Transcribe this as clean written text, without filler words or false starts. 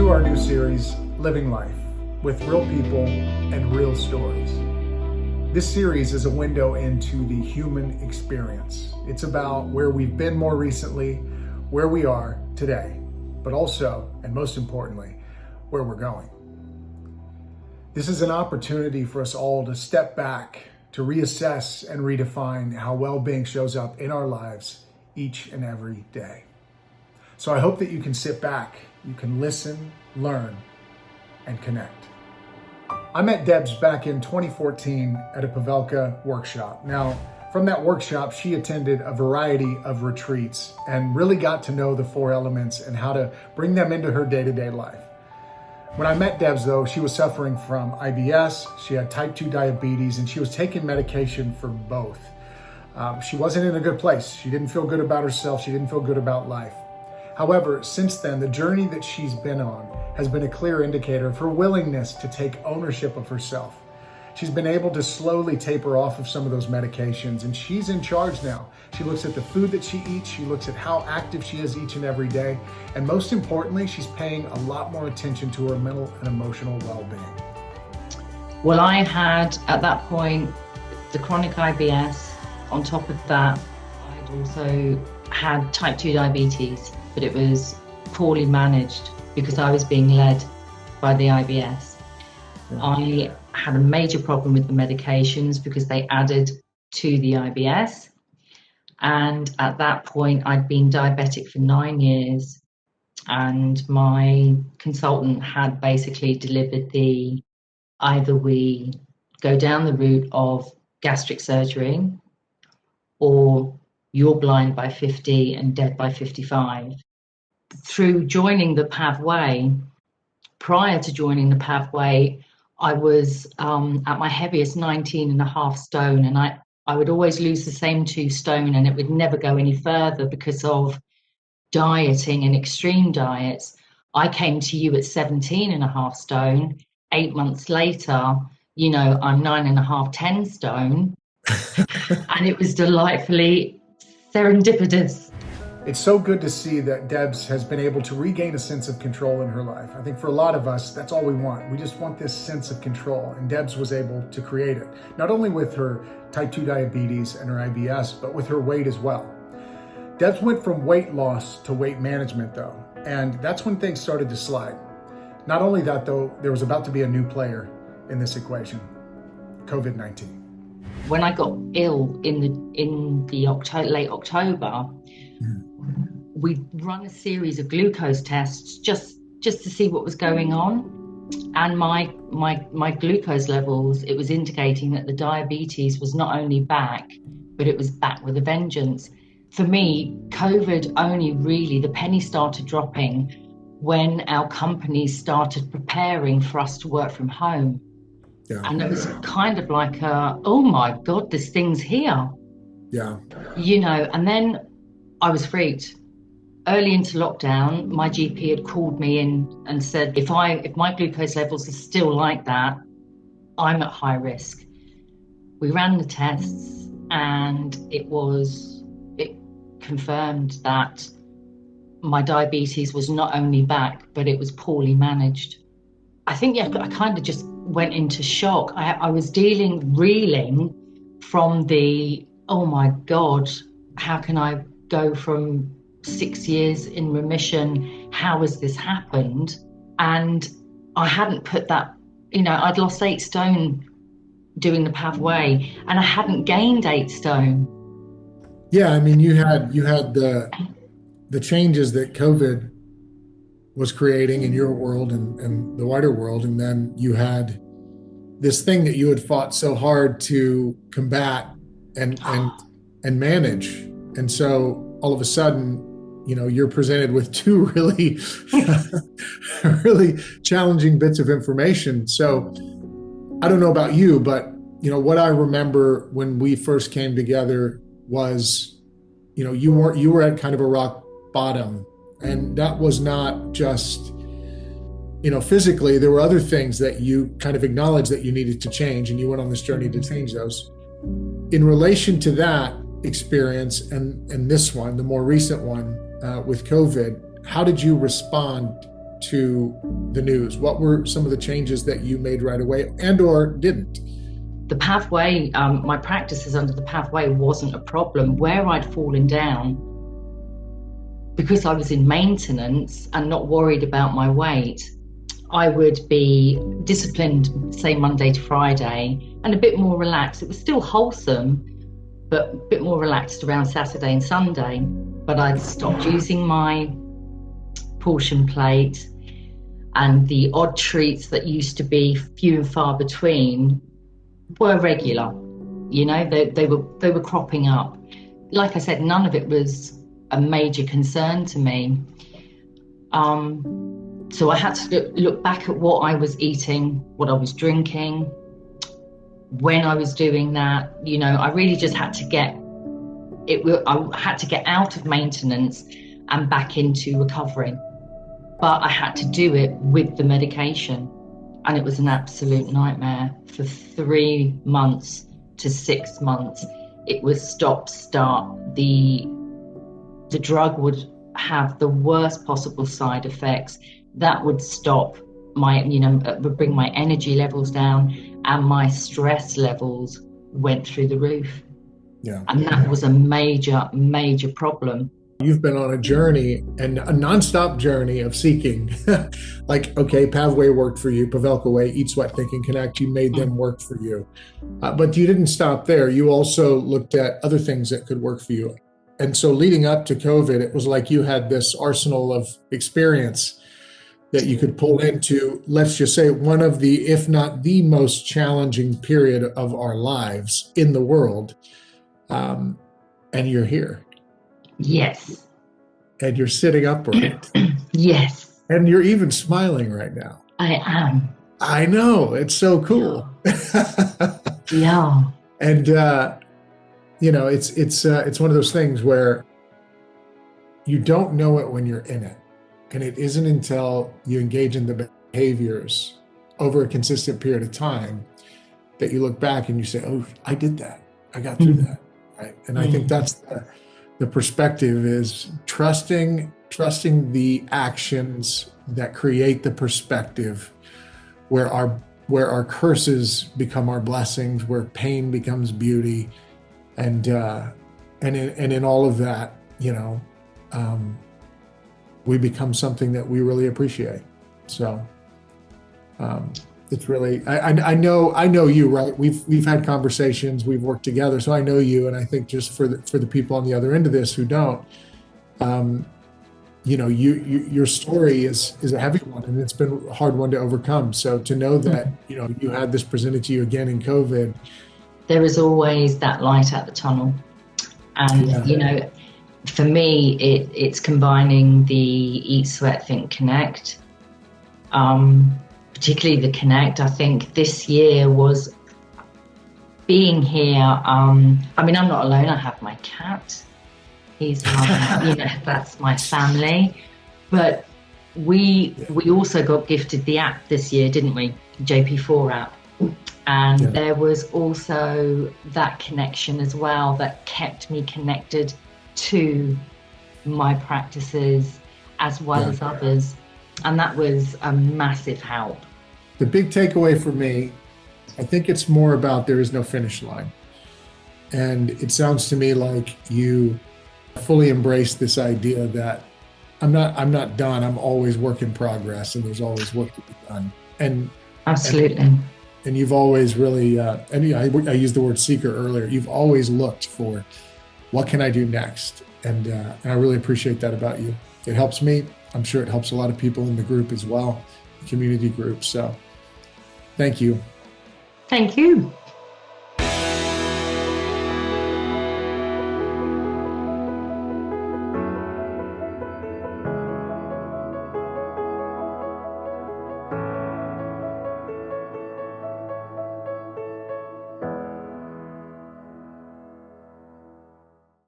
to our new series, Living Life, with real people and real stories. This series is a window into the human experience. It's about where we've been more recently, where we are today, but also, and most importantly, where we're going. This is an opportunity for us all to step back, to reassess and redefine how well-being shows up in our lives each and every day. So I hope that you can sit back, you can listen, learn, and connect. I met Debs back in 2014 at a Pavelka workshop. Now, from that workshop, she attended a variety of retreats and really got to know the four elements and how to bring them into her day-to-day life. When I met Debs, though, she was suffering from IBS, she had type 2 diabetes, and she was taking medication for both. She wasn't in a good place. She didn't feel good about herself. She didn't feel good about life. However, since then, the journey that she's been on has been a clear indicator of her willingness to take ownership of herself. She's been able to slowly taper off of some of those medications, and she's in charge now. She looks at the food that she eats, she looks at how active she is each and every day, and most importantly, she's paying a lot more attention to her mental and emotional well-being. Well, I had, at that point, the chronic IBS. On top of that, I'd also had type 2 diabetes, but it was poorly managed because I was being led by the IBS. I had a major problem with the medications because they added to the IBS. And at that point, I'd been diabetic for 9 years. And my consultant had basically delivered either we go down the route of gastric surgery, or you're blind by 50 and dead by 55. Through joining the Pathway, prior to joining the Pathway, I was at my heaviest 19.5 stone, and I would always lose the same 2 stone, and it would never go any further because of dieting and extreme diets. I came to you at 17.5 stone. 8 months later, I'm 9.5, 10 stone. And it was delightfully serendipitous. It's so good to see that Debs has been able to regain a sense of control in her life. I think for a lot of us, that's all we want. We just want this sense of control, and Debs was able to create it, not only with her type 2 diabetes and her IBS, but with her weight as well. Debs went from weight loss to weight management, though, and that's when things started to slide. Not only that, though, there was about to be a new player in this equation, COVID-19. When I got ill in the late October, we run a series of glucose tests just to see what was going on. And my glucose levels, it was indicating that the diabetes was not only back, but it was back with a vengeance. For me, COVID only really, the penny started dropping when our companies started preparing for us to work from home. Yeah. And it was kind of like, oh my God, this thing's here. Yeah. And then I was freaked. Early into lockdown, my GP had called me in and said, if my glucose levels are still like that, I'm at high risk. We ran the tests, and it confirmed that my diabetes was not only back, but it was poorly managed. I think, I kind of just went into shock. I was reeling from oh my God, how can I go from 6 years in remission? How has this happened? And I hadn't put that, I'd lost 8 stone doing the Pathway, and I hadn't gained 8 stone. Yeah, I mean, you had the changes that COVID was creating in your world and the wider world, and then you had this thing that you had fought so hard to combat and manage, and so all of a sudden, you're presented with 2 really really challenging bits of information. So I don't know about you, but what I remember when we first came together was you were at kind of a rock bottom. And that was not just, physically, there were other things that you kind of acknowledged that you needed to change, and you went on this journey to change those. In relation to that experience and this one, the more recent one with COVID, how did you respond to the news? What were some of the changes that you made right away and or didn't? The pathway, my practices under the pathway wasn't a problem. Where I'd fallen down, because I was in maintenance and not worried about my weight, I would be disciplined, say Monday to Friday, and a bit more relaxed. It was still wholesome, but a bit more relaxed around Saturday and Sunday. But I'd stopped using my portion plate, and the odd treats that used to be few and far between were regular. You know, they were cropping up. Like I said, none of it was a major concern to me. So I had to look back at what I was eating, what I was drinking, when I was doing that. You know, I really just had to get out of maintenance and back into recovery. But I had to do it with the medication. And it was an absolute nightmare for 3 months to 6 months. It was stop, start. The drug would have the worst possible side effects. That would stop my, would bring my energy levels down, and my stress levels went through the roof. Yeah. And that was a major, major problem. You've been on a journey, and a nonstop journey of seeking, like, okay, Pathway worked for you, Pavelka Way, Eat, Sweat, Think, and Connect, you made them work for you. But you didn't stop there. You also looked at other things that could work for you. And so leading up to COVID, it was like you had this arsenal of experience that you could pull into, let's just say, one of the, if not the most challenging period of our lives in the world. And you're here. Yes. And you're sitting upright. Yes. And you're even smiling right now. I am. I know. It's so cool. Yeah. And, it's one of those things where you don't know it when you're in it. And it isn't until you engage in the behaviors over a consistent period of time that you look back and you say, oh, I did that. I got through that. Right. And I think that's the perspective, is trusting the actions that create the perspective, where our curses become our blessings, where pain becomes beauty. And in all of that, we become something that we really appreciate. So it's really, I know you, right? We've had conversations, we've worked together, so I know you. And I think just for the people on the other end of this who don't, your story is a heavy one, and it's been a hard one to overcome. So to know that, you had this presented to you again in COVID. There is always that light at the tunnel. And, for me, it's combining the Eat, Sweat, Think, Connect, particularly the Connect. I think this year was being here. I'm not alone. I have my cat. He's that's my family. But we also got gifted the app this year, didn't we? JP4 app. And there was also that connection as well that kept me connected to my practices as well as others. And that was a massive help. The big takeaway for me, I think it's more about there is no finish line. And it sounds to me like you fully embrace this idea that I'm not done. I'm always work in progress, and there's always work to be done. And absolutely. And you've always really, I used the word seeker earlier. You've always looked for, what can I do next? And I really appreciate that about you. It helps me. I'm sure it helps a lot of people in the group as well, the community group. So thank you. Thank you.